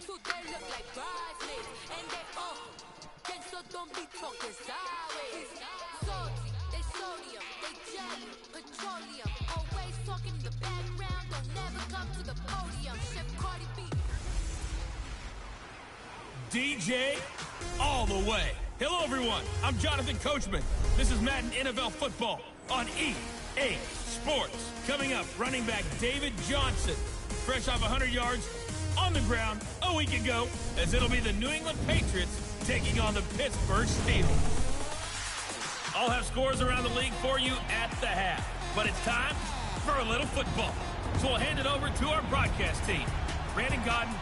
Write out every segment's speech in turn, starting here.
two, they look like bridesmaids. And they all so don't be talking sideways. Salty, they sodium, they jelly, petroleum. Always talking in the background, don't never come to the podium. Chef Cardi B. DJ all the way. Hello, everyone. I'm Jonathan Coachman. This is Madden NFL Football on EA Sports. Coming up, running back David Johnson, fresh off 100 yards on the ground a week ago, as it'll be the New England Patriots taking on the Pittsburgh Steelers. I'll have scores around the league for you at the half, but it's time for a little football. So we'll hand it over to our broadcast team, Brandon Godden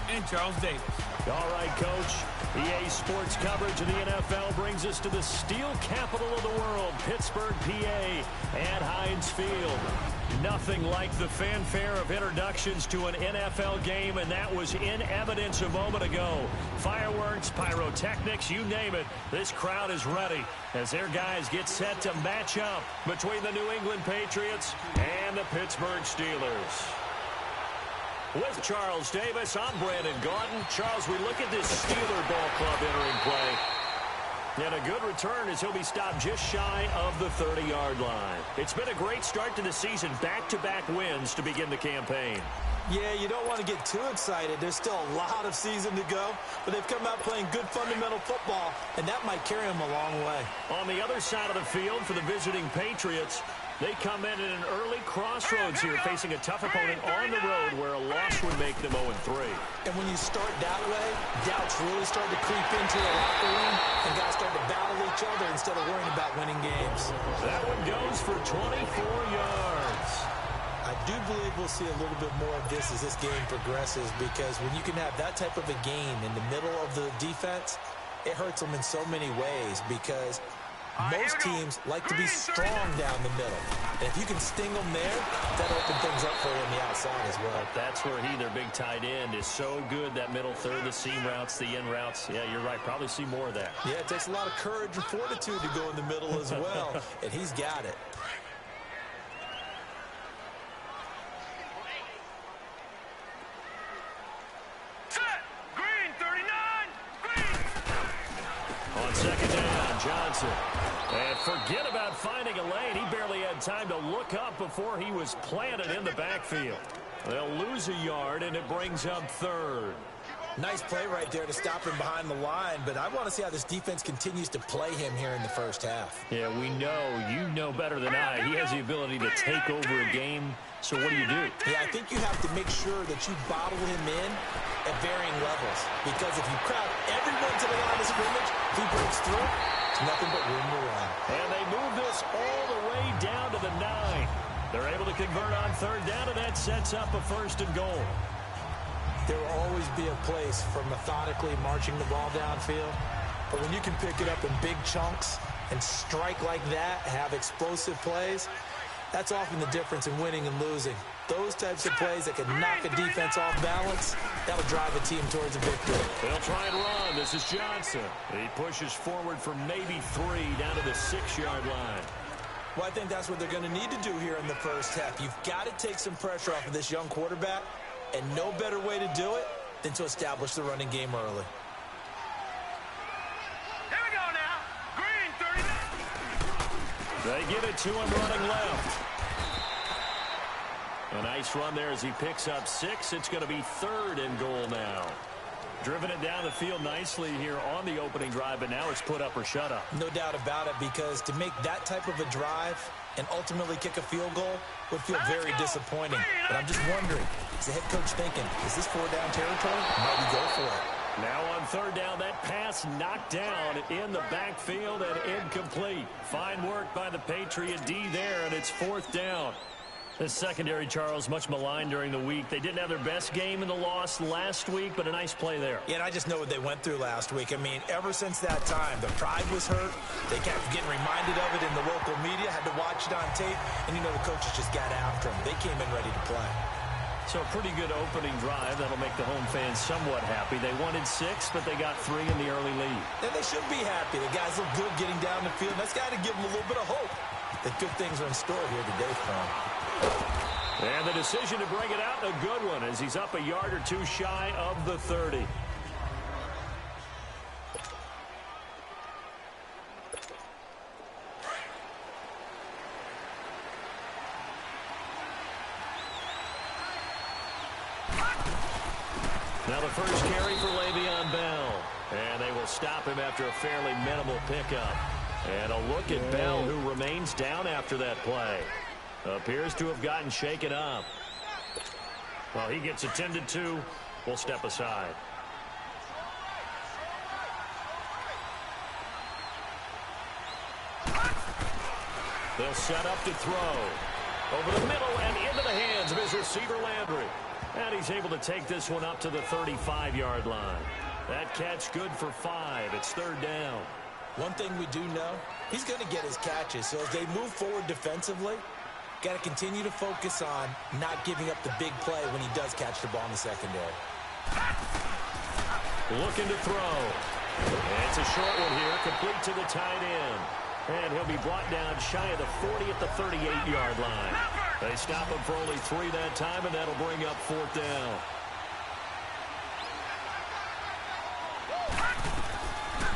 and Charles Davis. All right, Coach. EA Sports coverage of the NFL brings us to the steel capital of the world, Pittsburgh, PA, at Heinz Field. Nothing like the fanfare of introductions to an NFL game, and that was in evidence a moment ago. Fireworks, pyrotechnics, you name it. This crowd is ready as their guys get set to match up between the New England Patriots and the Pittsburgh Steelers. With Charles Davis, I'm Brandon Gaudin. Charles, we look at this Steeler ball club entering play. And a good return as he'll be stopped just shy of the 30-yard line. It's been a great start to the season, back-to-back wins to begin the campaign. Yeah, you don't want to get too excited. There's still a lot of season to go, but they've come out playing good fundamental football, and that might carry them a long way. On the other side of the field for the visiting Patriots, they come in at an early crossroads here, facing a tough opponent on the road where a loss would make them 0-3. And when you start that way, doubts really start to creep into the locker room, and guys start to battle each other instead of worrying about winning games. That one goes for 24 yards. I do believe we'll see a little bit more of this as this game progresses, because when you can have that type of a game in the middle of the defense, it hurts them in so many ways, because most teams like to be strong down the middle. And if you can sting them there, that'll open things up for you on the outside as well. That's where their big tight end, is so good, that middle third, the seam routes, the in routes. Yeah, you're right. Probably see more of that. Yeah, it takes a lot of courage and fortitude to go in the middle as well, and he's got it. On second down, Johnson. And forget about finding a lane. He barely had time to look up before he was planted in the backfield. They'll lose a yard, and it brings up third. Nice play right there to stop him behind the line, but I want to see how this defense continues to play him here in the first half. Yeah, we know. You know better than I. He has the ability to take over a game. So what do you do? Yeah, I think you have to make sure that you bottle him in at varying levels, because if you crowd everyone to the line of scrimmage, if he breaks through, it's nothing but room to run. And they move this all the way down to the 9. They're able to convert on third down, and that sets up a first and goal. There will always be a place for methodically marching the ball downfield, but when you can pick it up in big chunks and strike like that, have explosive plays, that's often the difference in winning and losing. Those types of plays that can knock a defense off balance, that'll drive a team towards a victory. They'll try and run. This is Johnson. He pushes forward for maybe 3 down to the 6-yard line. Well, I think that's what they're going to need to do here in the first half. You've got to take some pressure off of this young quarterback, and no better way to do it than to establish the running game early. Here we go now. Green 39. They give it to him running left. A nice run there as he picks up 6. It's going to be third and goal now. Driven it down the field nicely here on the opening drive, but now it's put up or shut up. No doubt about it, because to make that type of a drive and ultimately kick a field goal would feel very disappointing. But I'm just wondering, is the head coach thinking, is this 4-down territory? Might we go for it? Now on third down, that pass knocked down in the backfield and incomplete. Fine work by the Patriot D there, and it's 4th down. The secondary, Charles, much maligned during the week. They didn't have their best game in the loss last week, but a nice play there. Yeah, and I just know what they went through last week. I mean, ever since that time, their pride was hurt. They kept getting reminded of it in the local media, had to watch it on tape, and, you know, the coaches just got after them. They came in ready to play. So a pretty good opening drive. That'll make the home fans somewhat happy. They wanted 6, but they got 3 in the early lead. And they should be happy. The guys look good getting down the field. That's got to give them a little bit of hope that good things are in store here today for them. And the decision to bring it out, a good one, as he's up a yard or two shy of the 30. Now the first carry for Le'Veon Bell. And they will stop him after a fairly minimal pickup. And a look at Bell, who remains down after that play. Appears to have gotten shaken up. Well, he gets attended to. We'll step aside. They'll set up to throw. Over the middle and into the hands of his receiver, Landry. And he's able to take this one up to the 35-yard line. That catch good for 5. It's 3rd down. One thing we do know, he's going to get his catches. So as they move forward defensively, got to continue to focus on not giving up the big play when he does catch the ball in the secondary. Looking to throw. It's a short one here, complete to the tight end. And he'll be brought down shy of the 40 at the 38-yard line. They stop him for only 3 that time, and that'll bring up 4th down.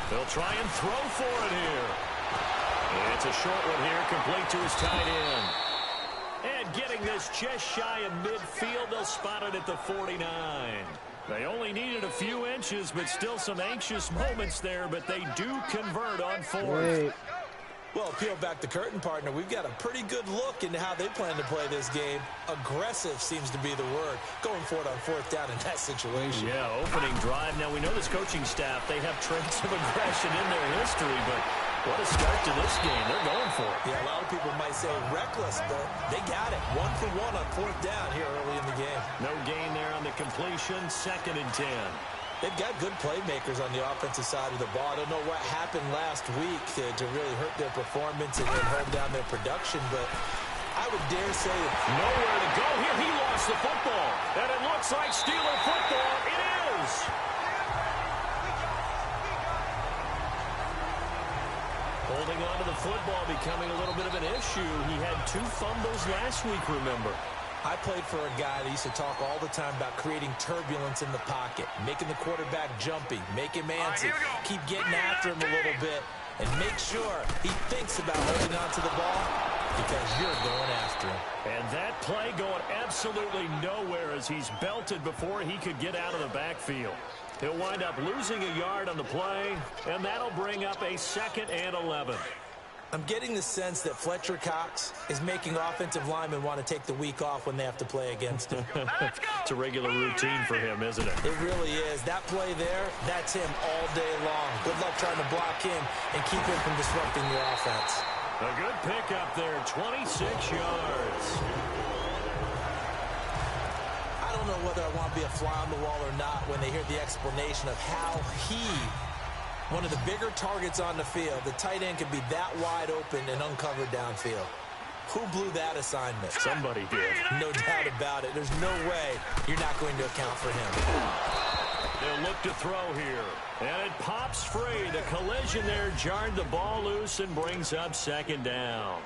They'll try and throw for it here. It's a short one here, complete to his tight end. And getting this just shy of midfield, they'll spot it at the 49. They only needed a few inches, but still some anxious moments there, but they do convert on 4th. Well, peel back the curtain, partner. We've got a pretty good look into how they plan to play this game. Aggressive seems to be the word. Going for it on 4th down in that situation. Yeah, opening drive. Now, we know this coaching staff, they have traits of aggression in their history, but what a start to this game. They're going for it. Yeah, a lot of people might say reckless, but they got it. 1 for 1 on 4th down here early in the game. No gain there on the completion. 2nd and 10. They've got good playmakers on the offensive side of the ball. I don't know what happened last week to really hurt their performance and hold down their production, but I would dare say nowhere to go here. He lost the football, and it looks like Steeler football. It is. Holding on to the football becoming a little bit of an issue. He had 2 fumbles last week, remember. I played for a guy that used to talk all the time about creating turbulence in the pocket, making the quarterback jumpy, make him antsy, keep getting after him a little bit, and make sure he thinks about holding on to the ball because you're going after him. And that play going absolutely nowhere as he's belted before he could get out of the backfield. He'll wind up losing a yard on the play, and that'll bring up a 2nd and 11. I'm getting the sense that Fletcher Cox is making offensive linemen want to take the week off when they have to play against him. It's a regular routine for him, isn't it? It really is. That play there, that's him all day long. Good luck trying to block him and keep him from disrupting your offense. A good pickup there, 26 yards. I don't know whether I want to be a fly on the wall or not when they hear the explanation of how one of the bigger targets on the field, the tight end could be that wide open and uncovered downfield. Who blew that assignment? Somebody did. No doubt about it. There's no way you're not going to account for him. They'll look to throw here. And it pops free. The collision there jarred the ball loose and brings up 2nd down.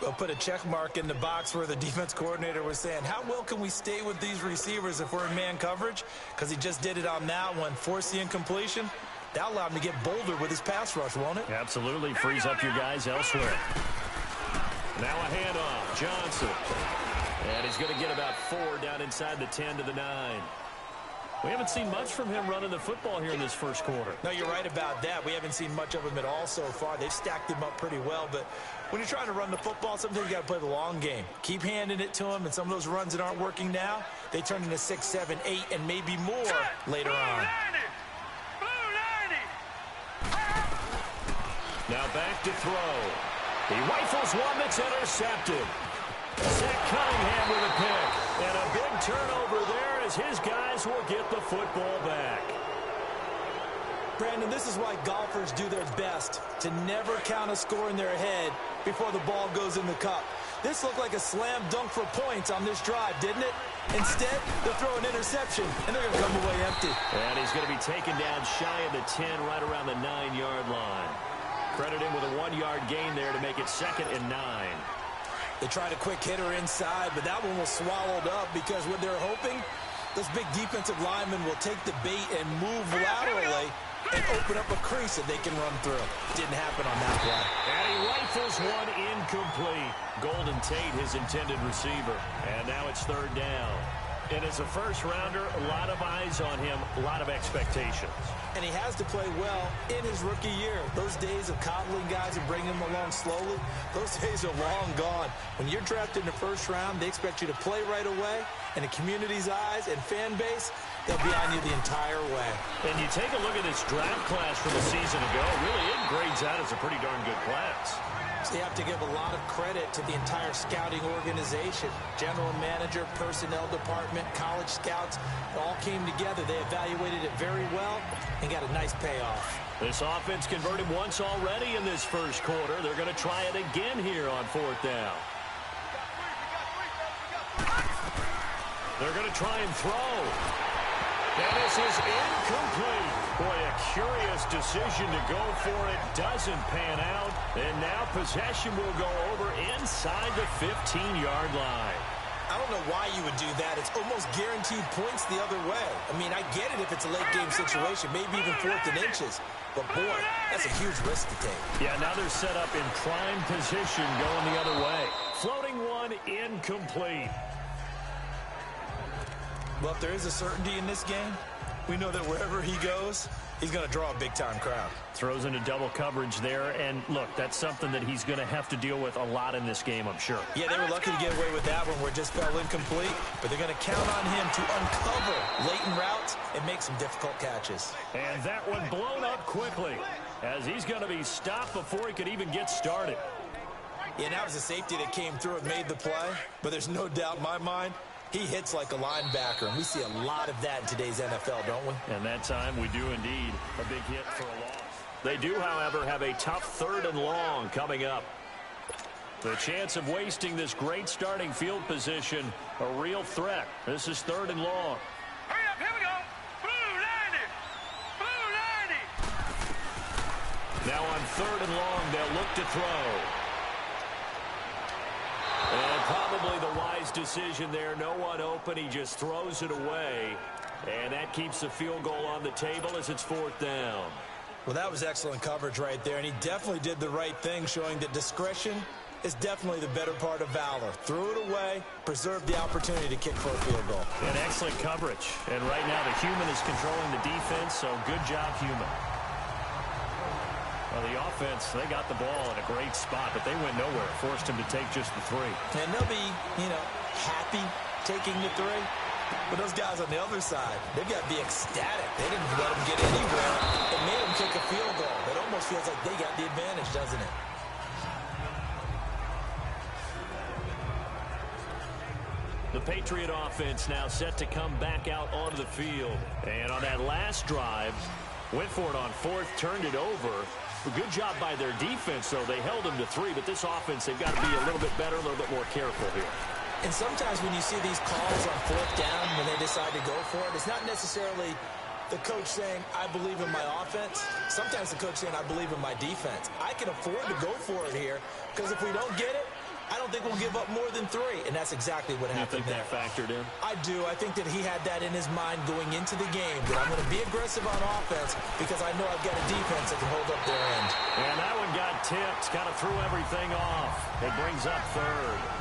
We'll put a check mark in the box where the defense coordinator was saying, how well can we stay with these receivers if we're in man coverage? Because he just did it on that one, force the incompletion. That'll allow him to get bolder with his pass rush, won't it? Absolutely. Frees up your guys elsewhere. Now a handoff. Johnson. And he's going to get about 4 down inside the 10 to the 9. We haven't seen much from him running the football here in this first quarter. No, you're right about that. We haven't seen much of him at all so far. They've stacked him up pretty well, but when you're trying to run the football, sometimes you got to play the long game. Keep handing it to him, and some of those runs that aren't working now, they turn into 6, 7, 8, and maybe more later on. Now back to throw. He rifles one that's intercepted. Zach Cunningham with a pick. And a big turnover there as his guys will get the football back. Brandon, this is why golfers do their best to never count a score in their head before the ball goes in the cup. This looked like a slam dunk for points on this drive, didn't it? Instead, they'll throw an interception, and they're going to come away empty. And he's going to be taken down shy of the 10, right around the 9-yard line. Credit him with a 1-yard gain there to make it 2nd and 9. They tried a quick hitter inside, but that one was swallowed up because what they're hoping, those big defensive linemen will take the bait and move laterally and open up a crease that they can run through. Didn't happen on that play. And he rifles one incomplete. Golden Tate, his intended receiver. And now it's third down. And as a first-rounder, a lot of eyes on him, a lot of expectations. And he has to play well in his rookie year. Those days of coddling guys and bringing them along slowly, those days are long gone. When you're drafted in the first round, they expect you to play right away. And the community's eyes and fan base, they'll be on you the entire way. And you take a look at this draft class from a season ago, really it grades out as a pretty darn good class. So you have to give a lot of credit to the entire scouting organization. General manager, personnel department, college scouts, it all came together. They evaluated it very well and got a nice payoff. This offense converted once already in this first quarter. They're going to try it again here on fourth down. They're going to try and throw. And this is incomplete. Boy, a curious decision to go for it. Doesn't pan out. And now possession will go over inside the 15-yard line. I don't know why you would do that. It's almost guaranteed points the other way. I mean, I get it if it's a late-game situation, maybe even 4th and inches. But, boy, that's a huge risk to take. Yeah, now they're set up in prime position going the other way. Floating one incomplete. Well, if there is a certainty in this game, we know that wherever he goes, he's going to draw a big-time crowd. Throws into double coverage there, and look, that's something that he's going to have to deal with a lot in this game, I'm sure. Yeah, they were lucky to get away with that one where it just fell incomplete, but they're going to count on him to uncover latent routes and make some difficult catches. And that one blown up quickly as he's going to be stopped before he could even get started. Yeah, and that was a safety that came through and made the play, but there's no doubt in my mind, he hits like a linebacker, and we see a lot of that in today's NFL, don't we? And that time we do indeed. A big hit for a loss. They do, however, have a tough 3rd and long coming up. The chance of wasting this great starting field position, a real threat. This is 3rd and long. Hurry up, here we go. Blue 90. Blue 90. Now on 3rd and long, they'll look to throw. And probably the wise decision there. No one open. He just throws it away. And that keeps the field goal on the table as it's 4th down. Well, that was excellent coverage right there. And he definitely did the right thing, showing that discretion is definitely the better part of valor. Threw it away, preserved the opportunity to kick for a field goal. And excellent coverage. And right now the human is controlling the defense, so good job, human. Well, the offense, they got the ball in a great spot, but they went nowhere. Forced him to take just the 3. And they'll be, happy taking the 3. But those guys on the other side, they've got to be ecstatic. They didn't let them get anywhere. It made them kick a field goal. It almost feels like they got the advantage, doesn't it? The Patriot offense now set to come back out onto the field. And on that last drive, went for it on 4th, turned it over. A good job by their defense, though. They held them to 3, but this offense, they've got to be a little bit better, a little bit more careful here. And sometimes when you see these calls on 4th down, when they decide to go for it, it's not necessarily the coach saying, I believe in my offense. Sometimes the coach saying, I believe in my defense. I can afford to go for it here, because if we don't get it, I don't think we'll give up more than 3, and that's exactly what happened there. You think that factored in? I do. I think that he had that in his mind going into the game, that I'm going to be aggressive on offense because I know I've got a defense that can hold up their end. And that one got tipped, kind of threw everything off. It brings up 3rd.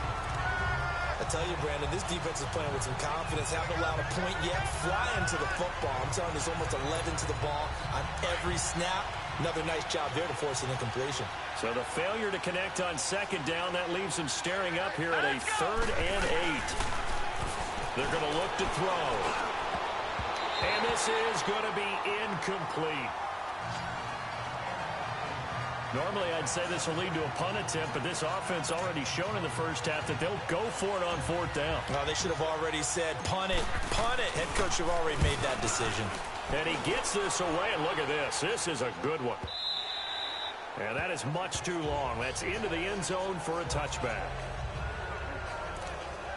I tell you, Brandon, this defense is playing with some confidence. Haven't allowed a point yet. Flying to the football. I'm telling you, there's almost 11 to the ball on every snap. Another nice job there to force an incompletion. So the failure to connect on 2nd down, that leaves them staring up here at a 3rd and 8. They're going to look to throw. And this is going to be incomplete. Normally, I'd say this will lead to a punt attempt, but this offense already shown in the first half that they'll go for it on 4th down. Well, they should have already said, punt it, punt it. Head coach should have already made that decision. And he gets this away, and look at this. This is a good one. And that is much too long. That's into the end zone for a touchback.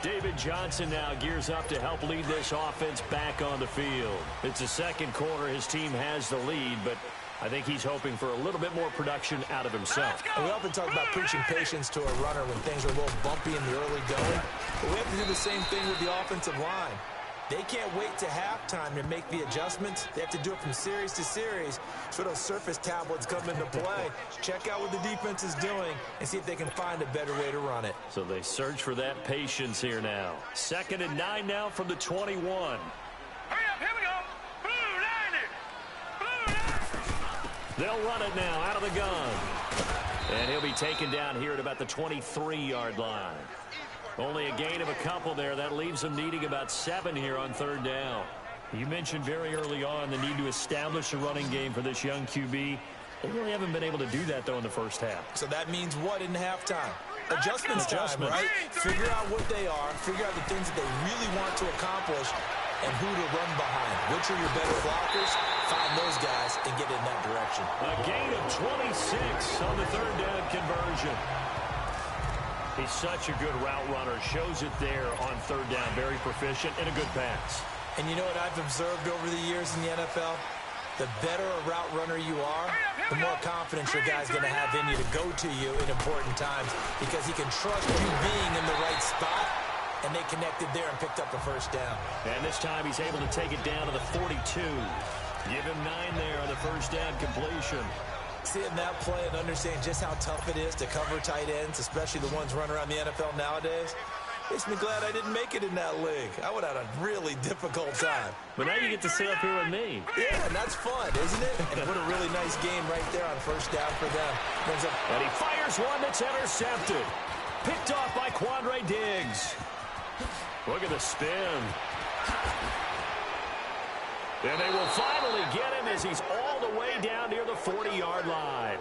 David Johnson now gears up to help lead this offense back on the field. It's the 2nd quarter. His team has the lead, but I think he's hoping for a little bit more production out of himself. And we often talk about preaching patience to a runner when things are a little bumpy in the early going. But we have to do the same thing with the offensive line. They can't wait to halftime to make the adjustments. They have to do it from series to series so those surface tablets come into play. Check out what the defense is doing and see if they can find a better way to run it. So they search for that patience here now. 2nd and 9 now from the 21. Hurry up, here we go. Blue line it. Blue line. They'll run it now out of the gun. And he'll be taken down here at about the 23-yard line. Only a gain of a couple there. That leaves them needing about 7 here on 3rd down. You mentioned very early on the need to establish a running game for this young QB. They really haven't been able to do that, though, in the first half. So that means what in halftime? Adjustments time, right? Figure out what they are, figure out the things that they really want to accomplish, and who to run behind. Which are your better blockers? Find those guys and get in that direction. A gain of 26 on the 3rd down conversion. He's such a good route runner. Shows it there on 3rd down. Very proficient and a good pass. And you know what I've observed over the years in the NFL? The better a route runner you are, the more confidence your guy's going to have in you to go to you in important times because he can trust you being in the right spot, and they connected there and picked up a 1st down. And this time he's able to take it down to the 42. Give him 9 there on the 1st down completion. Seeing that play and understanding just how tough it is to cover tight ends, especially the ones running around the NFL nowadays, makes me glad I didn't make it in that league. I would have had a really difficult time. But now you get to sit up here with me. Yeah, and that's fun, isn't it? And what a really nice game right there on 1st down for them. And he fires one that's intercepted. Picked off by Quandre Diggs. Look at the spin. And they will finally get him as he's all the way down near the 40-yard line.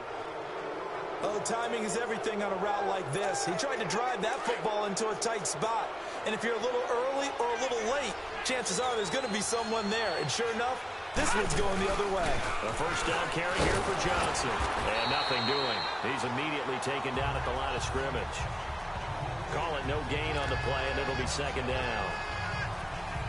Oh, timing is everything on a route like this. He tried to drive that football into a tight spot. And if you're a little early or a little late, chances are there's going to be someone there. And sure enough, this one's going the other way. A 1st down carry here for Johnson. And nothing doing. He's immediately taken down at the line of scrimmage. Call it no gain on the play, and it'll be 2nd down.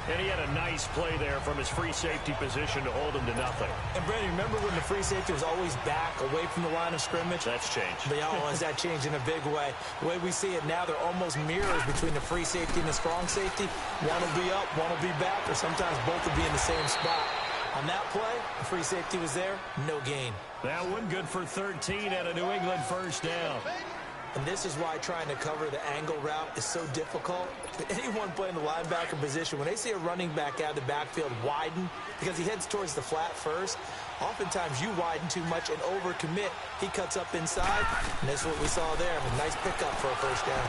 And he had a nice play there from his free safety position to hold him to nothing. And, Brandon, remember when the free safety was always back, away from the line of scrimmage? That's changed. But has that changed in a big way? The way we see it now, they're almost mirrors between the free safety and the strong safety. One will be up, one will be back, or sometimes both will be in the same spot. On that play, the free safety was there, no gain. That one good for 13 at a New England 1st down. And this is why trying to cover the angle route is so difficult. Anyone playing the linebacker position, when they see a running back out of the backfield widen because he heads towards the flat first, oftentimes you widen too much and overcommit. He cuts up inside, and that's what we saw there. A nice pickup for a 1st down.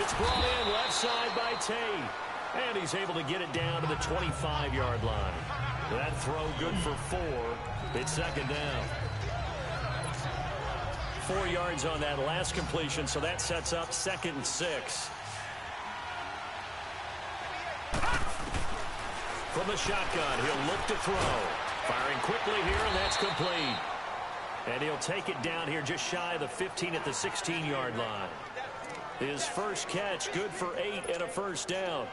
It's brought in left side by Tate. And he's able to get it down to the 25-yard line. That throw good for 4. It's 2nd down. 4 yards on that last completion, so that sets up 2nd and 6. From the shotgun, he'll look to throw. Firing quickly here, and that's complete. And he'll take it down here just shy of the 15 at the 16-yard line. His first catch, good for 8 and a 1st down.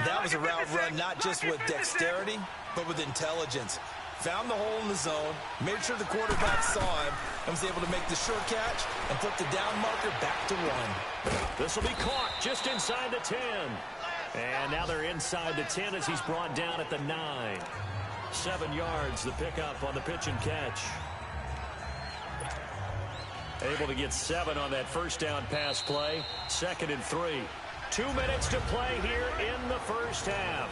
That was a route run not just with dexterity, but with intelligence. Found the hole in the zone, made sure the quarterback saw him, and was able to make the short catch and put the down marker back to 1. This will be caught just inside the 10. And now they're inside the 10 as he's brought down at the 9. 7 yards, the pickup on the pitch and catch. Able to get 7 on that 1st down pass play. 2nd and 3. 2 minutes to play here in the 1st half.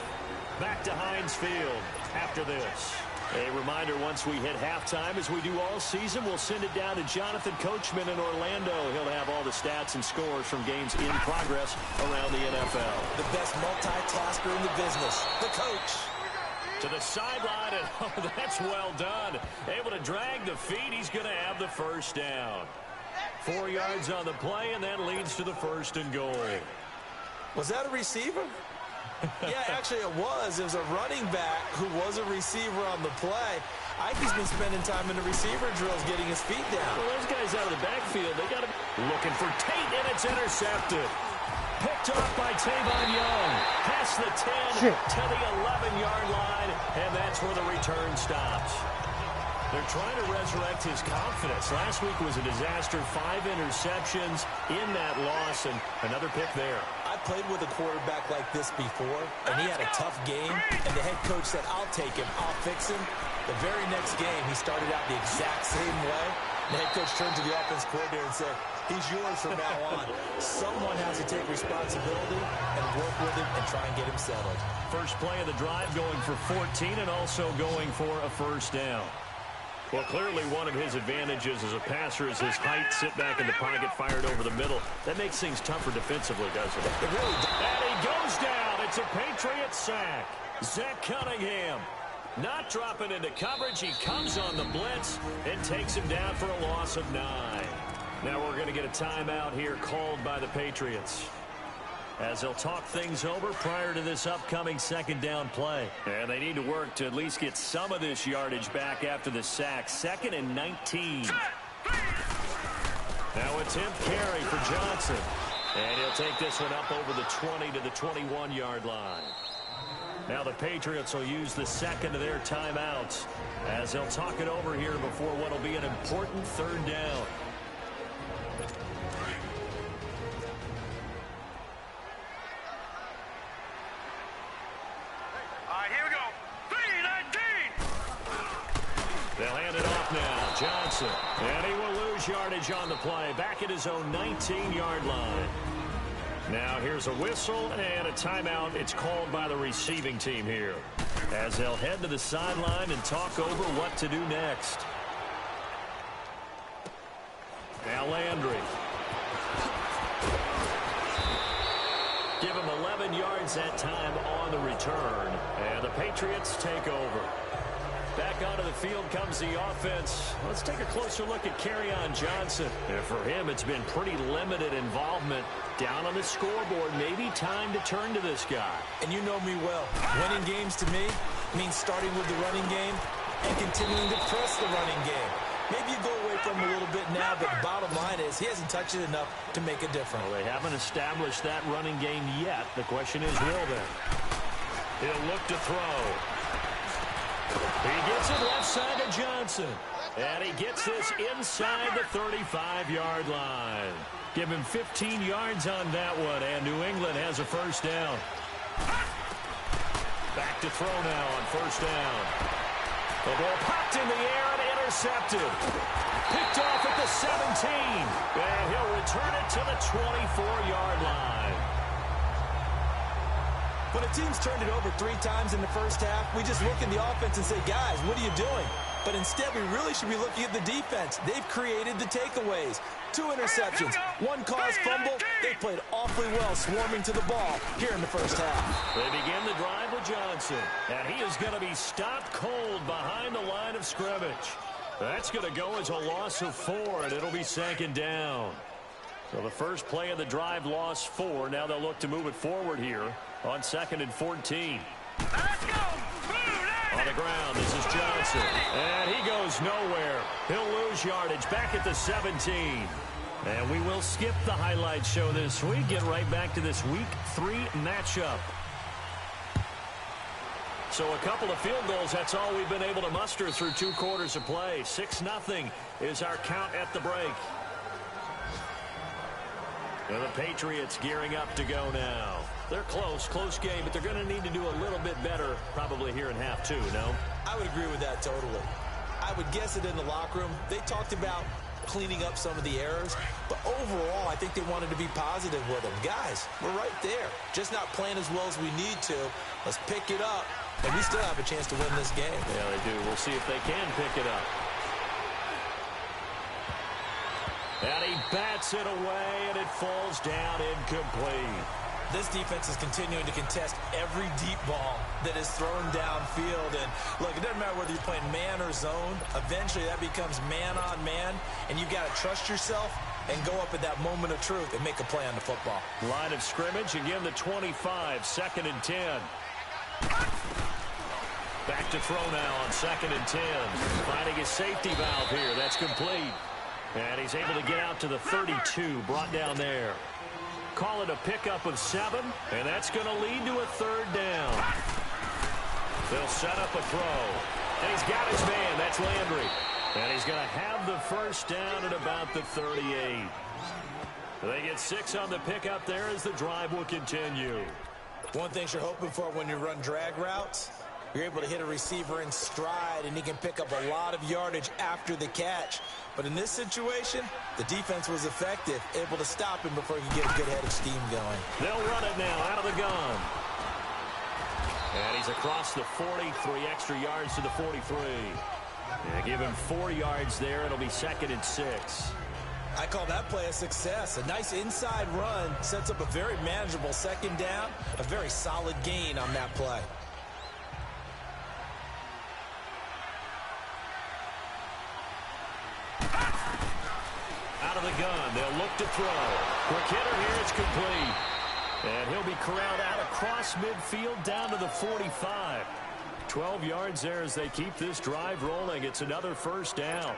Back to Heinz Field after this. A reminder, once we hit halftime, as we do all season, we'll send it down to Jonathan Coachman in Orlando. He'll have all the stats and scores from games in progress around the NFL. The best multitasker in the business, the coach. To the sideline, and oh, that's well done. Able to drag the feet. He's going to have the 1st down. 4 yards on the play, and that leads to the 1st and goal. Was that a receiver? Yeah, actually it was. It was a running back who was a receiver on the play. Ike's been spending time in the receiver drills getting his feet down. Well, those guys out of the backfield, they got to looking for Tate, and it's intercepted. Picked off by Tavon Young. Past the 10 to the 11-yard line, and that's where the return stops. They're trying to resurrect his confidence. Last week was a disaster. 5 interceptions in that loss, and another pick there. I played with a quarterback like this before, and he had a tough game, and the head coach said, I'll take him, I'll fix him. The very next game, he started out the exact same way. The head coach turned to the offense coordinator and said, he's yours from now on. Someone has to take responsibility and work with him and try and get him settled. First play of the drive going for 14 and also going for a first down. Well, clearly one of his advantages as a passer is his height. Sit back in the pocket, fired over the middle. That makes things tougher defensively, doesn't it? It really does. And he goes down. It's a Patriot sack. Zach Cunningham not dropping into coverage. He comes on the blitz and takes him down for a loss of 9. Now we're going to get a timeout here called by the Patriots, as they'll talk things over prior to this upcoming second down play. And they need to work to at least get some of this yardage back after the sack. 2nd and 19. Now attempt carry for Johnson. And he'll take this one up over the 20 to the 21-yard line. Now the Patriots will use the second of their timeouts as they'll talk it over here before what will be an important third down. Here we go. 3-19. They'll hand it off now. Johnson. And he will lose yardage on the play. Back at his own 19-yard line. Now here's a whistle and a timeout. It's called by the receiving team here, as they'll head to the sideline and talk over what to do next. Now Landry. Give him 11 yards that time on the return. And the Patriots take over. Back onto the field comes the offense. Let's take a closer look at Kerryon Johnson. And for him, it's been pretty limited involvement. Down on the scoreboard, maybe time to turn to this guy. And you know me well. Winning games to me means starting with the running game and continuing to press the running game. Maybe you go away from him a little bit now, but the bottom line is he hasn't touched it enough to make a difference. Well, they haven't established that running game yet. The question is, will they? He'll look to throw. He gets it left side to Johnson. And he gets this inside the 35-yard line. Give him 15 yards on that one, and New England has a first down. Back to throw now on first down. The ball popped in the air and intercepted. Picked off at the 17. And he'll return it to the 24-yard line. When a team's turned it over 3 times in the first half, we just look at the offense and say, guys, what are you doing? But instead, we really should be looking at the defense. They've created the takeaways. 2 interceptions, 1 caused fumble. They played awfully well swarming to the ball here in the first half. They begin the drive with Johnson, and he is going to be stopped cold behind the line of scrimmage. That's going to go as a loss of 4, and it'll be 2nd down. So the first play of the drive lost 4. Now they'll look to move it forward here on 2nd and 14. Let's go. On the ground, this is Johnson. And he goes nowhere. He'll lose yardage back at the 17. And we will skip the highlight show this week. Get right back to this Week 3 matchup. So a couple of field goals, that's all we've been able to muster through 2 quarters of play. 6-0 is our count at the break. And the Patriots gearing up to go now. They're close game, but they're going to need to do a little bit better probably here in half 2, no? I would agree with that totally. I would guess it in the locker room. They talked about cleaning up some of the errors, but overall, I think they wanted to be positive with them. Guys, we're right there. Just not playing as well as we need to. Let's pick it up, and we still have a chance to win this game. Yeah, they do. We'll see if they can pick it up. And he bats it away, and it falls down incomplete. This defense is continuing to contest every deep ball that is thrown downfield. And look, it doesn't matter whether you're playing man or zone. Eventually, that becomes man on man, and you've got to trust yourself and go up at that moment of truth and make a play on the football. Line of scrimmage, again the 25, 2nd and 10. Back to throw now on 2nd and 10. Finding his safety valve here. That's complete. And he's able to get out to the 32, brought down there. Call it a pickup of 7, and that's going to lead to a 3rd down. They'll set up a throw. And he's got his man. That's Landry. And he's going to have the first down at about the 38. They get 6 on the pickup there as the drive will continue. One thing you're hoping for when you run drag routes, you're able to hit a receiver in stride, and he can pick up a lot of yardage after the catch. But in this situation, the defense was effective, able to stop him before he could get a good head of steam going. They'll run it now out of the gun. And he's across the 40, 3 extra yards to the 43. Yeah, give him 4 yards there. It'll be 2nd and 6. I call that play a success. A nice inside run sets up a very manageable 2nd down, a very solid gain on that play. Out of the gun, they'll look to throw. Quick hitter here, it's complete. And he'll be corralled out across midfield down to the 45. 12 yards there as they keep this drive rolling. It's another first down.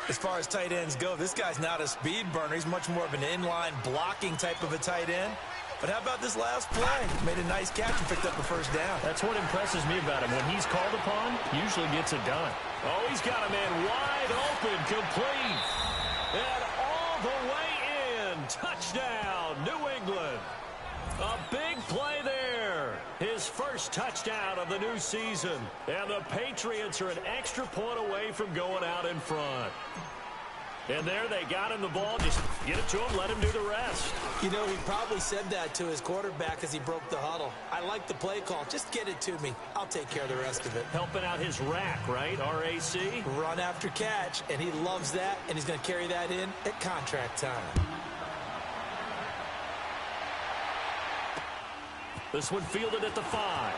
As far as tight ends go, this guy's not a speed burner. He's much more of an inline blocking type of a tight end. But how about this last play? Made a nice catch and picked up the first down. That's what impresses me about him. When he's called upon, usually gets it done. Oh, he's got a man wide open, complete. And all the way in. Touchdown, New England. A big play there. His first touchdown of the new season. And the Patriots are an extra point away from going out in front. And there they got him the ball. Just get it to him, let him do the rest. You know, he probably said that to his quarterback as he broke the huddle. I like the play call. Just get it to me. I'll take care of the rest of it. Helping out his rack, right? RAC? Run after catch, and he loves that, and he's going to carry that in at contract time. This one fielded at the 5.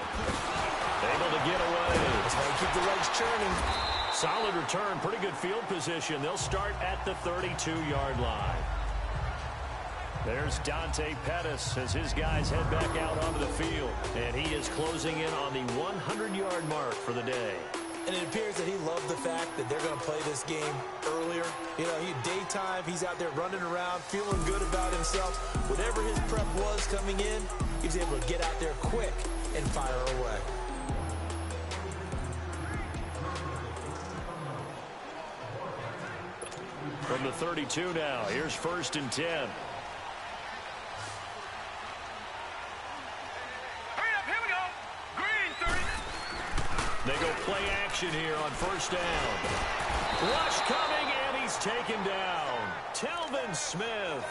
Able to get away. That's how you keep the legs churning. Solid return, pretty good field position. They'll start at the 32-yard line. There's Dante Pettis as his guys head back out onto the field. And he is closing in on the 100-yard mark for the day. And it appears that he loved the fact that they're going to play this game earlier. You know, daytime, he's out there running around, feeling good about himself. Whatever his prep was coming in, he was able to get out there quick and fire away. From the 32 now, here's 1st and 10. Hurry up, here we go. Green 30. They go play action here on 1st down. Rush coming, and he's taken down. Telvin Smith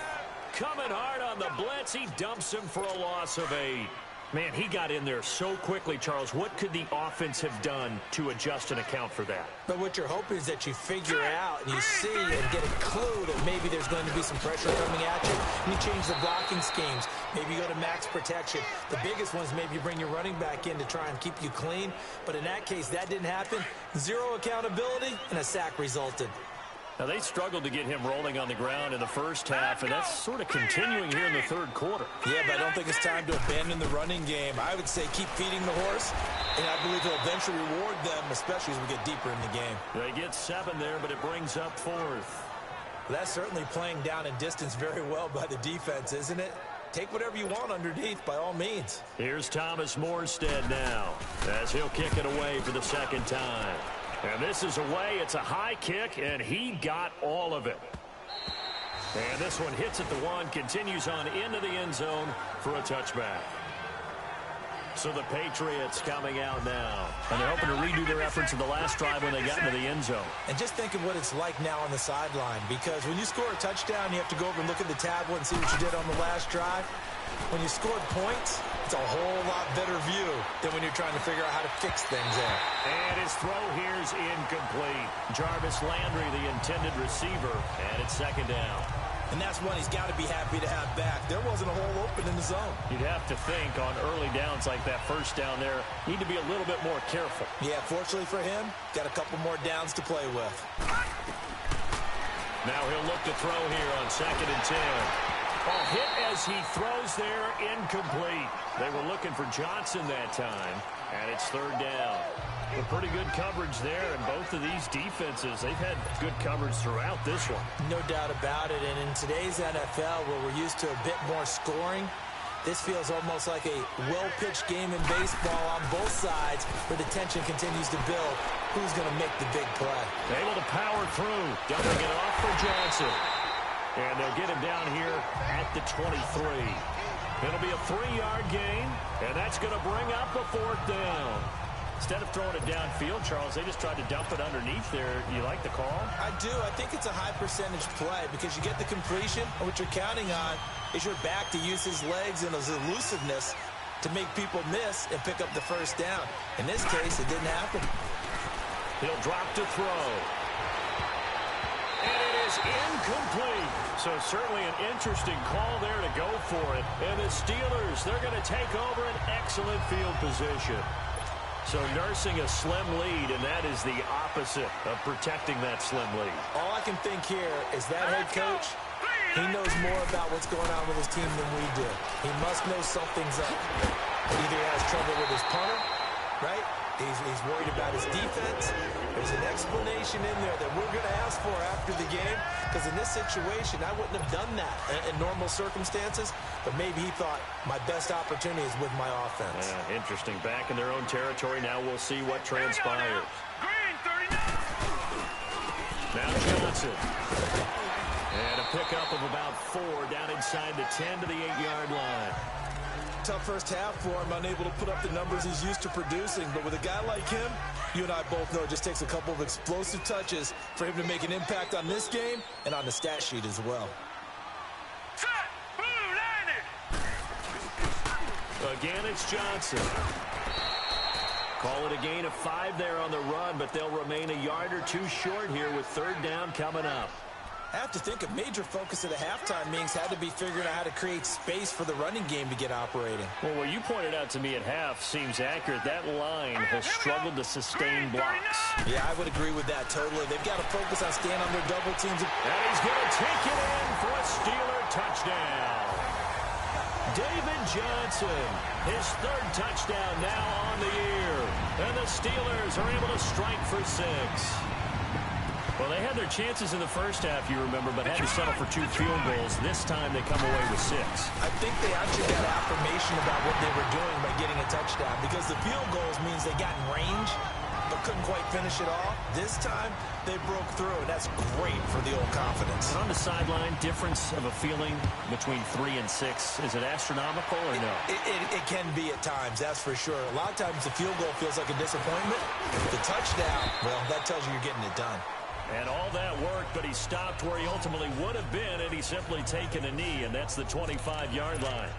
coming hard on the blitz. He dumps him for a loss of 8. Man, he got in there so quickly, Charles. What could the offense have done to adjust and account for that? But what you're hoping is that you figure out and you see and get a clue that maybe there's going to be some pressure coming at you. And you change the blocking schemes. Maybe you go to max protection. The biggest one is maybe you bring your running back in to try and keep you clean. But in that case, that didn't happen. 0 accountability, and a sack resulted. Now, they struggled to get him rolling on the ground in the first half, and that's sort of continuing here in the 3rd quarter. Yeah, but I don't think it's time to abandon the running game. I would say keep feeding the horse, and I believe he'll eventually reward them, especially as we get deeper in the game. They get 7 there, but it brings up 4th. That's certainly playing down in distance very well by the defense, isn't it? Take whatever you want underneath, by all means. Here's Thomas Morstead now, as he'll kick it away for the 2nd time. And this is away. It's a high kick, and he got all of it. And this one hits at the 1, continues on into the end zone for a touchback. So the Patriots coming out now. And they're hoping to redo their efforts in the last drive when they got into the end zone. And just think of what it's like now on the sideline, because when you score a touchdown, you have to go over and look at the tablet and see what you did on the last drive. When you scored points, it's a whole lot better view than when you're trying to figure out how to fix things there. And his throw here is incomplete. Jarvis Landry, the intended receiver, and it's 2nd down. And that's one he's got to be happy to have back. There wasn't a hole open in the zone. You'd have to think on early downs like that 1st down there, need to be a little bit more careful. Yeah, fortunately for him, got a couple more downs to play with. Now he'll look to throw here on 2nd and 10. Oh, hit as he throws there, incomplete. They were looking for Johnson that time, and it's 3rd down. But pretty good coverage there, and both of these defenses, they've had good coverage throughout this one. No doubt about it, and in today's NFL, where we're used to a bit more scoring, This feels almost like a well-pitched game in baseball on both sides where the tension continues to build. Who's going to make the big play? Able to power through. Dumping it off for Johnson. And they'll get him down here at the 23. It'll be a 3-yard gain, and that's going to bring up a 4th down. Instead of throwing it downfield, Charles, they just tried to dump it underneath there. You like the call? I do. I think it's a high-percentage play because you get the completion, and what you're counting on is your back to use his legs and his elusiveness to make people miss and pick up the 1st down. In this case, it didn't happen. He'll drop to throw. And it is incomplete. So certainly an interesting call there to go for it. And the Steelers, they're going to take over an excellent field position. So nursing a slim lead, and that is the opposite of protecting that slim lead. All I can think here is that head coach, he knows more about what's going on with his team than we do. He must know something's up. Either he has trouble with his punter, right? He's worried about his defense. There's an explanation in there that we're going to ask for after the game, because in this situation, I wouldn't have done that in normal circumstances, but maybe he thought my best opportunity is with my offense. Yeah, interesting. Back in their own territory. Now we'll see what transpires. Now Johnson. And a pickup of about 4 down inside the 10 to the 8-yard line. Tough first half for him, unable to put up the numbers he's used to producing. But with a guy like him, you and I both know it just takes a couple of explosive touches for him to make an impact on this game and on the stat sheet as well. Again, it's Johnson. Call it a gain of 5 there on the run, but they'll remain a yard or 2 short here with 3rd down coming up. I have to think a major focus of the halftime meetings had to be figuring out how to create space for the running game to get operating. Well, what you pointed out to me at half seems accurate. That line has struggled to sustain blocks. Yeah, I would agree with that totally. They've got to focus on staying on their double teams. And he's going to take it in for a Steeler touchdown. David Johnson, his 3rd touchdown now on the year. And the Steelers are able to strike for 6. Well, they had their chances in the first half, you remember, but had to settle for 2 field goals. This time they come away with 6. I think they actually got affirmation about what they were doing by getting a touchdown, because the field goals means they got in range but couldn't quite finish it off. This time they broke through, and that's great for the old confidence. On the sideline, difference of a feeling between 3 and 6. Is it astronomical or no? It can be at times, that's for sure. A lot of times the field goal feels like a disappointment. The touchdown, well, that tells you you're getting it done. And all that work, but he stopped where he ultimately would have been, and he's simply taken a knee, and that's the 25-yard line.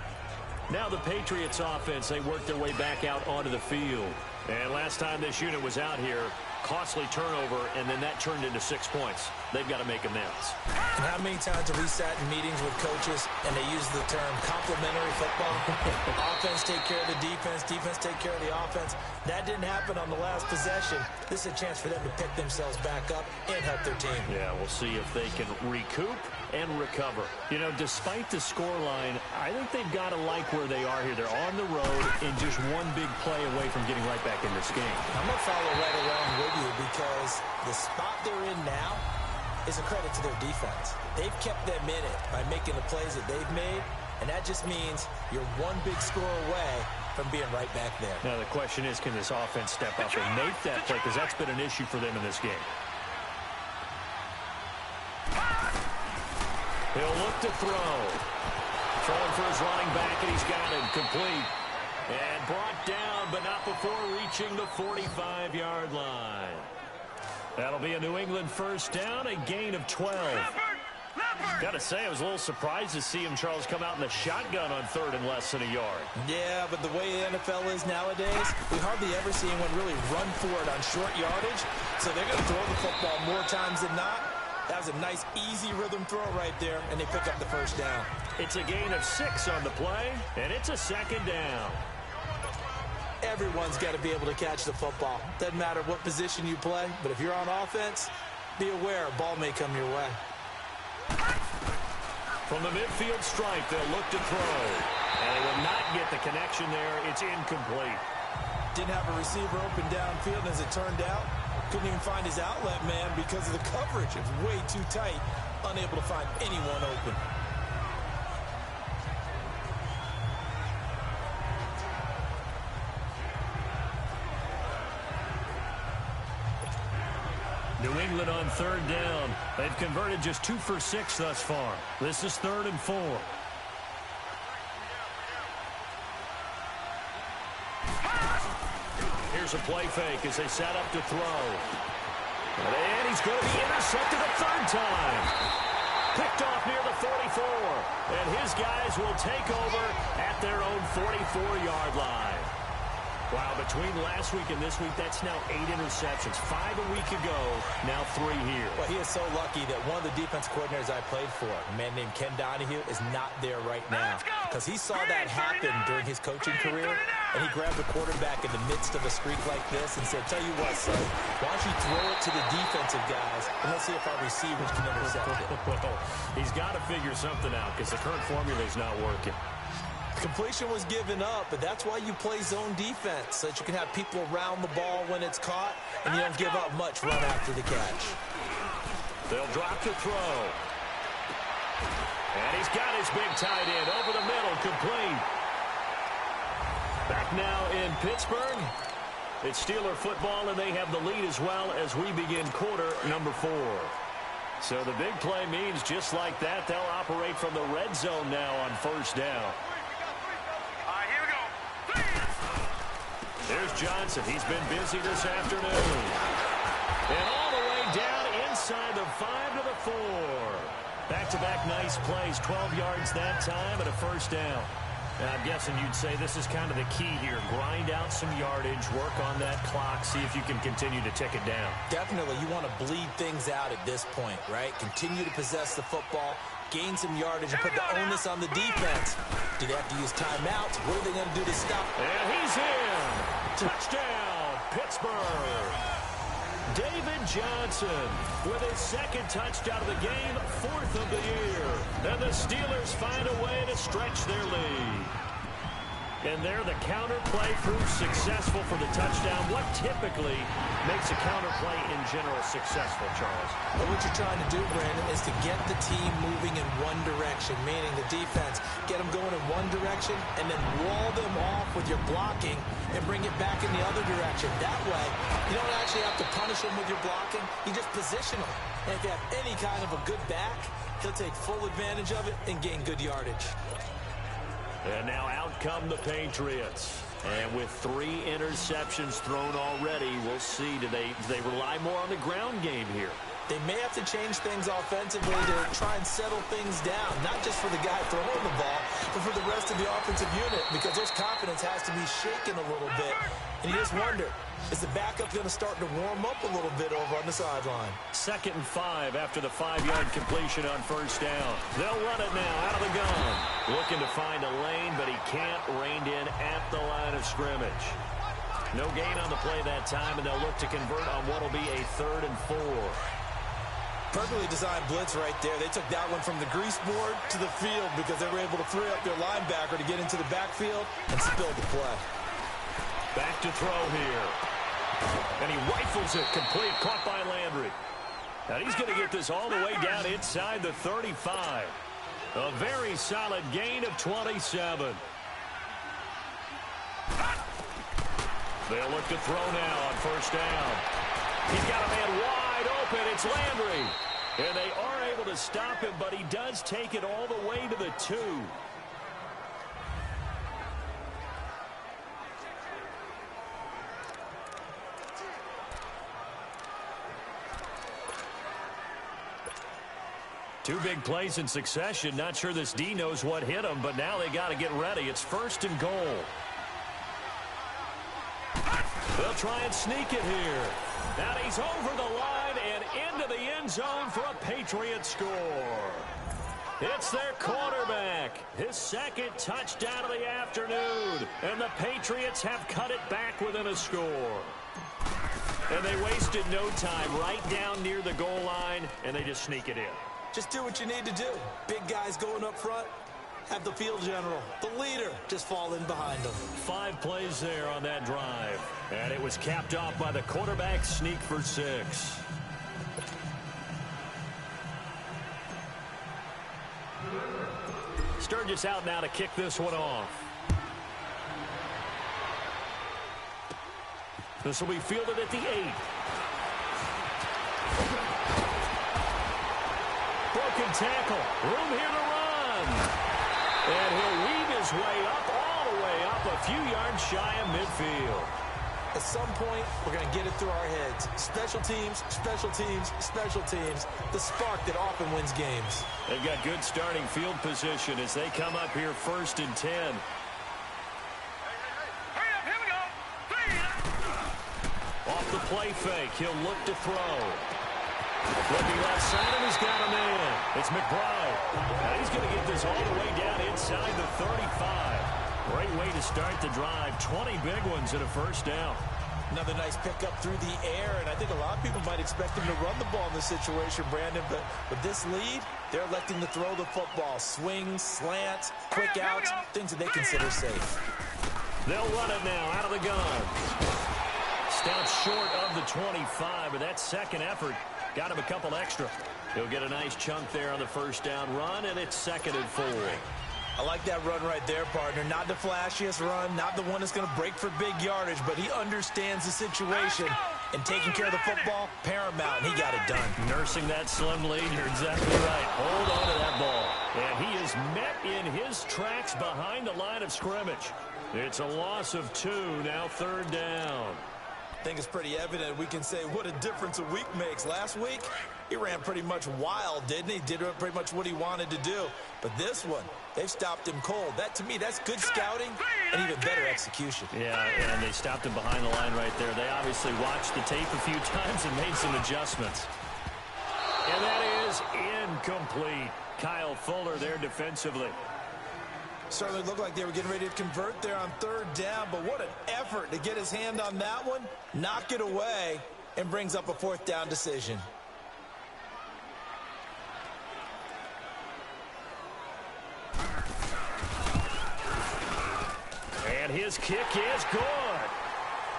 Now the Patriots offense, they work their way back out onto the field. And last time this unit was out here, costly turnover, and then that turned into 6 points. They've got to make amends. And how many times have we sat in meetings with coaches and they use the term complementary football? Offense take care of the defense, defense take care of the offense. That didn't happen on the last possession. This is a chance for them to pick themselves back up and help their team. Yeah, we'll see if they can recoup and recover. You know, despite the scoreline, I think they've got to like where they are here. They're on the road and just one big play away from getting right back in this game. I'm going to follow right along with you because the spot they're in now is a credit to their defense. They've kept them in it by making the plays that they've made, and that just means you're one big score away from being right back there. Now the question is, can this offense step up and make that play? Because that's been an issue for them in this game. He'll look to throw. Throwing for his running back, and he's got him complete. And brought down, but not before reaching the 45-yard line. That'll be a New England first down, a gain of 12. Got to say, I was a little surprised to see him, Charles, come out in the shotgun on 3rd and less than a yard. Yeah, but the way the NFL is nowadays, we hardly ever see anyone really run for it on short yardage. So they're going to throw the football more times than not. That was a nice, easy rhythm throw right there, and they pick up the first down. It's a gain of 6 on the play, and it's a 2nd down. Everyone's got to be able to catch the football. Doesn't matter what position you play, but if you're on offense, be aware a ball may come your way. From the midfield stripe, they'll look to throw. And they will not get the connection there. It's incomplete. Didn't have a receiver open downfield, and as it turned out, couldn't even find his outlet man because of the coverage. It's way too tight, unable to find anyone open. New England on third down. They've converted just 2 for 6 thus far. This is 3rd and 4. Here's a play fake as they set up to throw. And he's going to be intercepted a 3rd time. Picked off near the 44. And his guys will take over at their own 44-yard line. Wow, between last week and this week, that's now 8 interceptions. 5 a week ago, now 3 here. Well, he is so lucky that one of the defense coordinators I played for, a man named Ken Donahue, is not there right now. Because he saw that happen during his coaching career, and he grabbed the quarterback in the midst of a streak like this and said, tell you what, son, why don't you throw it to the defensive guys, and let's see if our receivers can intercept it. He's got to figure something out because the current formula is not working. Completion was given up, but that's why you play zone defense, so that you can have people around the ball when it's caught, and you don't give up much run after the catch. They'll drop to throw. And he's got his big tight end over the middle, complete. Back now in Pittsburgh. It's Steeler football, and they have the lead as well as we begin quarter number 4. So the big play means just like that, they'll operate from the red zone now on 1st down. There's Johnson. He's been busy this afternoon. And all the way down inside the 5 to the 4. Back-to-back nice plays. 12 yards that time and a 1st down. And I'm guessing you'd say this is kind of the key here. Grind out some yardage, work on that clock, see if you can continue to tick it down. Definitely. You want to bleed things out at this point, right? Continue to possess the football, gain some yardage, and put the onus on the defense. Do they have to use timeouts? What are they going to do to stop? And he's in. Touchdown, Pittsburgh. David Johnson with his 2nd touchdown of the game, 4th of the year. And the Steelers find a way to stretch their lead. And there, the counter play proves successful for the touchdown. What typically makes a counter play in general successful, Charles? Well, what you're trying to do, Brandon, is to get the team moving in one direction, meaning the defense, get them going in one direction, and then wall them off with your blocking and bring it back in the other direction. That way, you don't actually have to punish them with your blocking. You just position them. And if you have any kind of a good back, he'll take full advantage of it and gain good yardage. And now out come the Patriots. And with 3 interceptions thrown already, we'll see. Do they rely more on the ground game here? They may have to change things offensively to try and settle things down, not just for the guy throwing the ball, but for the rest of the offensive unit, because their confidence has to be shaken a little bit. And you just wonder, is the backup going to start to warm up a little bit over on the sideline? 2nd and 5 after the 5-yard completion on 1st down. They'll run it now out of the gun. Looking to find a lane, but he can't, reined in at the line of scrimmage. No gain on the play that time, and they'll look to convert on what will be a 3rd and 4. Perfectly designed blitz right there. They took that one from the grease board to the field because they were able to free up their linebacker to get into the backfield and spill the play. Back to throw here. And he rifles it complete, caught by Landry. And he's going to get this all the way down inside the 35. A very solid gain of 27. They'll look to throw now on 1st down. He's got a man wide open. It's Landry. And they are able to stop him, but he does take it all the way to the 2. Two big plays in succession. Not sure this D knows what hit him, but now they got to get ready. It's 1st and goal. They'll try and sneak it here. And he's over the line and into the end zone for a Patriot score. It's their quarterback. His 2nd touchdown of the afternoon. And the Patriots have cut it back within a score. And they wasted no time right down near the goal line, and they just sneak it in. Just do what you need to do. Big guys going up front. Have the field general, the leader, just fall in behind them. 5 plays there on that drive. And it was capped off by the quarterback sneak for 6. Sturgis out now to kick this one off. This will be fielded at the 8. Broken tackle. Room here to run. And he'll weave his way up, all the way up, a few yards shy of midfield. At some point, we're going to get it through our heads. Special teams, special teams, special teams. The spark that often wins games. They've got good starting field position as they come up here 1st and 10. Hurry up, here we go. Off the play fake, he'll look to throw. Looking left side, and he's got a man. It's McBride. And he's going to get this all the way down inside the 35. Great way to start the drive. 20 big ones and a first down. Another nice pickup through the air, and I think a lot of people might expect him to run the ball in this situation, Brandon, but with this lead, they're electing to throw the football. Swings, slants, quick outs, things that they consider safe. They'll run it now out of the gun. Stopped short of the 25, but that second effort got him a couple extra. He'll get a nice chunk there on the first down run, and it's 2nd and 4. I like that run right there, partner. Not the flashiest run, not the one that's going to break for big yardage, but he understands the situation. And taking care of the football, paramount, and he got it done. Nursing that slim lead, you're exactly right. Hold on to that ball. And he is met in his tracks behind the line of scrimmage. It's a loss of 2, now 3rd down. I think it's pretty evident. We can say what a difference a week makes. Last week, he ran pretty much wild, didn't he? Did pretty much what he wanted to do. But this one, they've stopped him cold. That, to me, that's good scouting and even better execution. Yeah, and they stopped him behind the line right there. They obviously watched the tape a few times and made some adjustments. And that is incomplete. Kyle Fuller there defensively. Certainly looked like they were getting ready to convert there on 3rd down, but what an effort to get his hand on that one, knock it away, and brings up a 4th down decision. And his kick is good.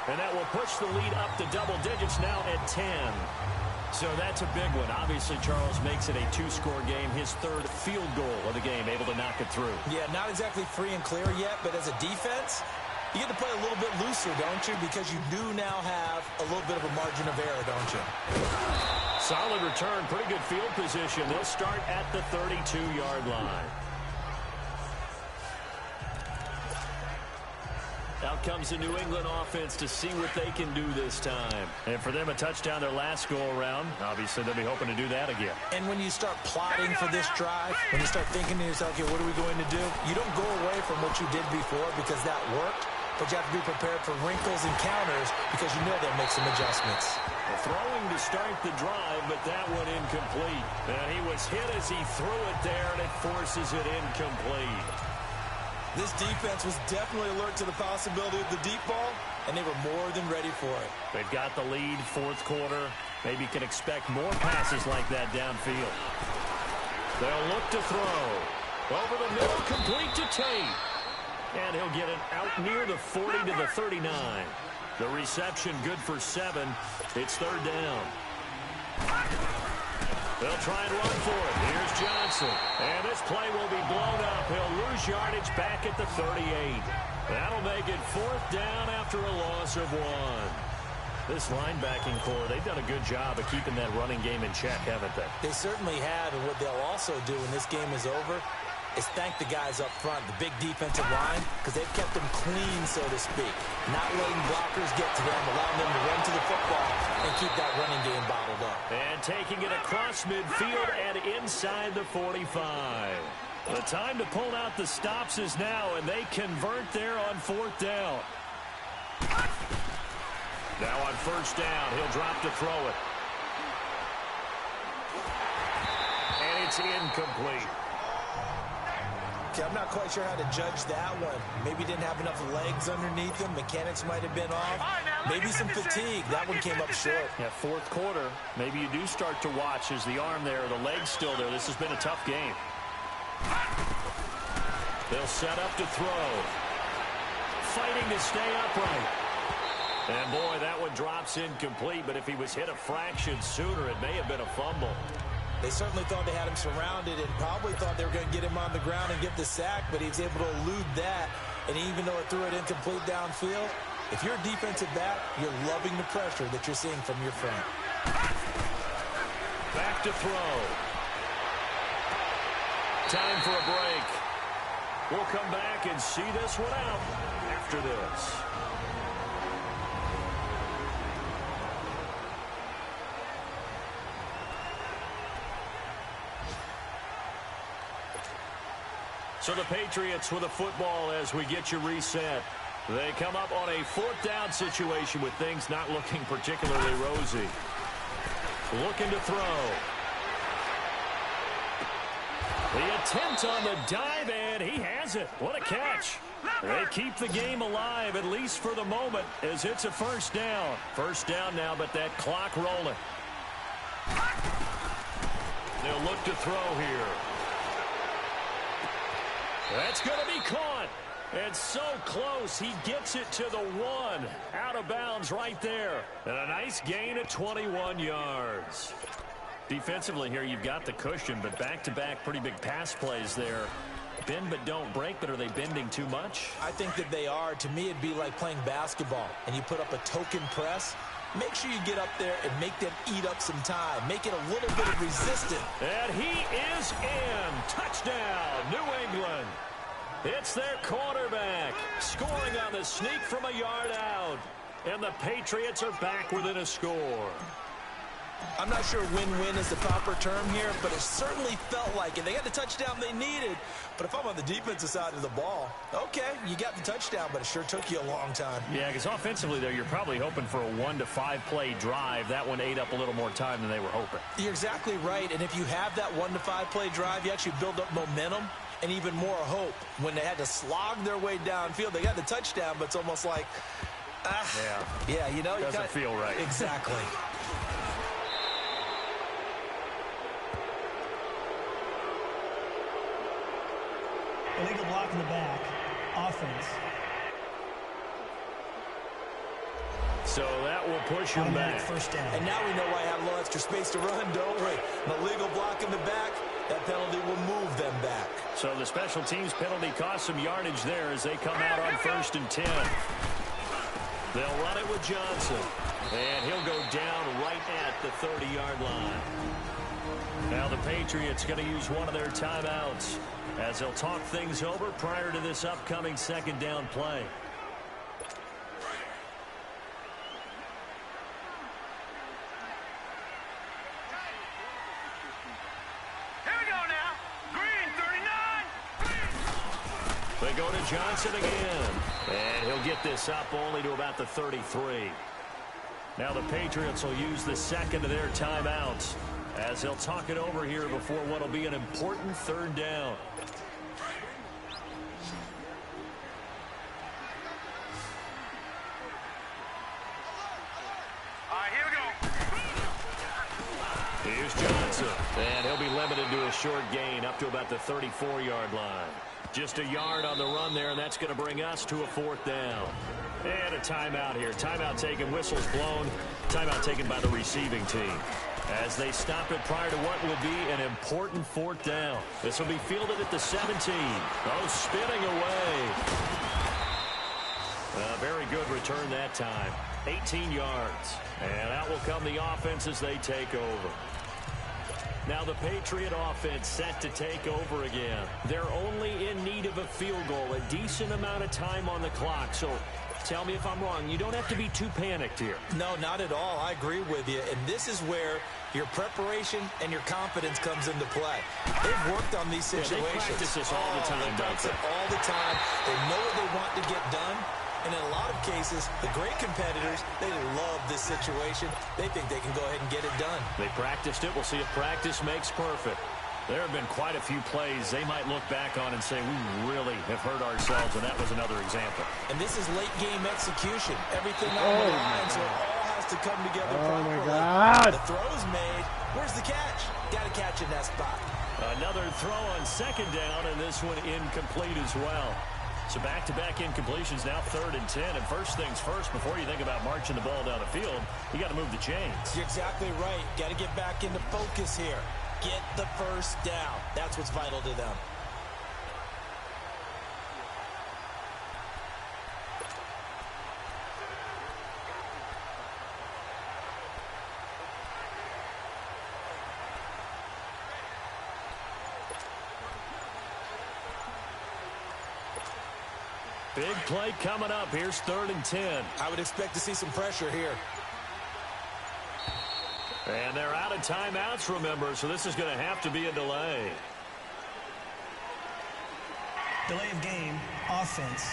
And that will push the lead up to double digits now at 10. So that's a big one. Obviously, Charles makes it a 2-score game. His 3rd field goal of the game, able to knock it through. Yeah, not exactly free and clear yet, but as a defense, you get to play a little bit looser, don't you? Because you do now have a little bit of a margin of error, don't you? Solid return, pretty good field position. They'll start at the 32-yard line. Out comes the New England offense to see what they can do this time. And for them, a touchdown their last go-around. Obviously, they'll be hoping to do that again. And when you start plotting for this drive, when you start thinking to yourself, okay, what are we going to do? You don't go away from what you did before because that worked, but you have to be prepared for wrinkles and counters because you know they'll make some adjustments. Throwing to start the drive, but that one incomplete. And he was hit as he threw it there, and it forces it incomplete. This defense was definitely alert to the possibility of the deep ball, and they were more than ready for it. They've got the lead, 4th quarter. Maybe can expect more passes like that downfield. They'll look to throw. Over the middle, complete to Tate. And he'll get it out near the 40 to the 39. The reception good for 7. It's 3rd down. They'll try and run for it. Here's Johnson. And this play will be blown up. He'll lose yardage back at the 38. That'll make it 4th down after a loss of 1. This linebacking core, they've done a good job of keeping that running game in check, haven't they? They certainly have, and what they'll also do when this game is over is thank the guys up front, the big defensive line, because they've kept them clean, so to speak. Not letting blockers get to them, allowing them to run to the football and keep that running game bottled up. And taking it across midfield and inside the 45. The time to pull out the stops is now, and they convert there on 4th down. Now on 1st down, he'll drop to throw it. And it's incomplete. Okay, I'm not quite sure how to judge that one. Maybe didn't have enough legs underneath him. Mechanics might have been off. Maybe some fatigue. That one came up short. Yeah, 4th quarter. Maybe you do start to watch as the arm there, the leg's still there. This has been a tough game. They'll set up to throw. Fighting to stay upright. And boy, that one drops incomplete, but if he was hit a fraction sooner, it may have been a fumble. They certainly thought they had him surrounded and probably thought they were going to get him on the ground and get the sack, but he was able to elude that. And even though it threw it incomplete downfield, if you're a defensive back, you're loving the pressure that you're seeing from your front. Back to throw. Time for a break. We'll come back and see this one out after this. So the Patriots with a football as we get you reset. They come up on a 4th down situation with things not looking particularly rosy. Looking to throw. The attempt on the dive, and he has it. What a catch. They keep the game alive, at least for the moment, as it's a 1st down. 1st down now, but that clock rolling. They'll look to throw here. That's going to be caught. And so close, he gets it to the 1. Out of bounds right there. And a nice gain of 21 yards. Defensively here, you've got the cushion, but back-to-back pretty big pass plays there. Bend but don't break, but are they bending too much? I think that they are. To me, it'd be like playing basketball, and you put up a token press. Make sure you get up there and make them eat up some time. Make it a little bit of resistance. And he is in. Touchdown, New England. It's their quarterback scoring on the sneak from a yard out. And the Patriots are back within a score. I'm not sure win-win is the proper term here, but it certainly felt like it. They got the touchdown they needed. But if I'm on the defensive side of the ball, okay, you got the touchdown, but it sure took you a long time. Yeah, because offensively, though, you're probably hoping for a 1 to 5 play drive. That one ate up a little more time than they were hoping. You're exactly right. And if you have that 1 to 5 play drive, you actually build up momentum and even more hope. When they had to slog their way downfield, they got the touchdown, but it's almost like, yeah, you know, doesn't feel right. Exactly. Illegal block in the back. Offense. So that will push him back. 1st down. And now we know why I have a little extra space to run, don't we? An illegal block in the back, that penalty will move them back. So the special teams penalty cost some yardage there as they come out on 1st and 10. They'll run it with Johnson. And he'll go down right at the 30-yard line. Now the Patriots going to use one of their timeouts as they'll talk things over prior to this upcoming 2nd down play. Here we go now. Green 39. They go to Johnson again. And he'll get this up only to about the 33. Now the Patriots will use the 2nd of their timeouts as they'll talk it over here before what will be an important 3rd down. All right, here we go. Here's Johnson. And he'll be limited to a short gain up to about the 34-yard line. Just a yard on the run there, and that's going to bring us to a 4th down. And a timeout here. Timeout taken, whistles blown. Timeout taken by the receiving team as they stop it prior to what will be an important 4th down. This will be fielded at the 17. Oh, spinning away. A very good return that time. 18 yards. And out will come the offense as they take over. Now the Patriot offense set to take over again. They're only in need of a field goal, a decent amount of time on the clock. So tell me if I'm wrong. You don't have to be too panicked here. No, not at all. I agree with you. And this is where your preparation and your confidence comes into play. They've worked on these situations. Yeah, they practice this all the time, they practice it all the time. They know what they want to get done. And in a lot of cases, the great competitors, they love this situation. They think they can go ahead and get it done. They practiced it. We'll see if practice makes perfect. There have been quite a few plays they might look back on and say, we really have hurt ourselves, and that was another example. And this is late-game execution. Everything on the line, so it all has to come together properly. My God. The throw's made. Where's the catch? Got to catch in that spot. Another throw on 2nd down, and this one incomplete as well. So back-to-back incompletions, now 3rd and 10. And first things first, before you think about marching the ball down the field, you got to move the chains. You're exactly right. Got to get back into focus here. Get the 1st down. That's what's vital to them. Big play coming up. Here's 3rd and 10. I would expect to see some pressure here. And they're out of timeouts, remember, so this is going to have to be a delay. Delay of game, offense.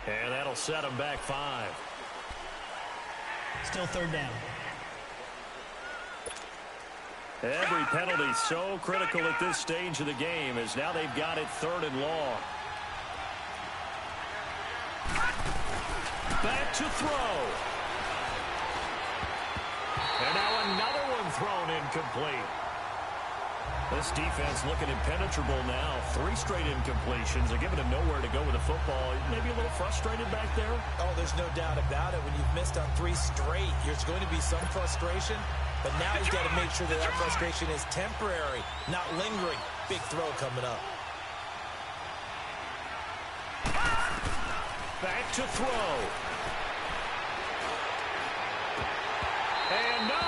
And that'll set them back 5. Still 3rd down. Every penalty so critical at this stage of the game, as now they've got it 3rd and long. Back to throw. And now another one thrown incomplete. This defense looking impenetrable now. 3 straight incompletions. They're giving him nowhere to go with the football. Maybe a little frustrated back there. Oh, there's no doubt about it. When you've missed on 3 straight, there's going to be some frustration. But now he's got to make sure that that frustration is temporary, not lingering. Big throw coming up. Back to throw. And no,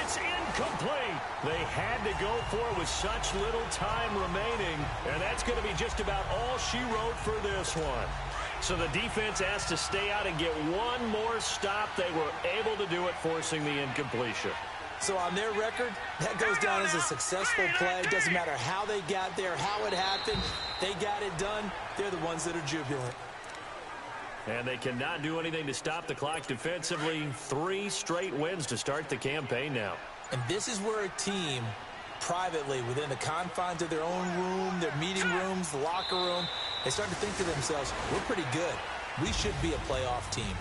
it's incomplete. They had to go for it with such little time remaining, and that's going to be just about all she wrote for this one. So the defense asked to stay out and get one more stop. They were able to do it, forcing the incompletion. So on their record, that goes down as a successful play. It doesn't matter how they got there, how it happened. They got it done. They're the ones that are jubilant. And they cannot do anything to stop the clock defensively. 3 straight wins to start the campaign now. And this is where a team, privately, within the confines of their own room, their meeting rooms, the locker room, they start to think to themselves, we're pretty good. We should be a playoff team.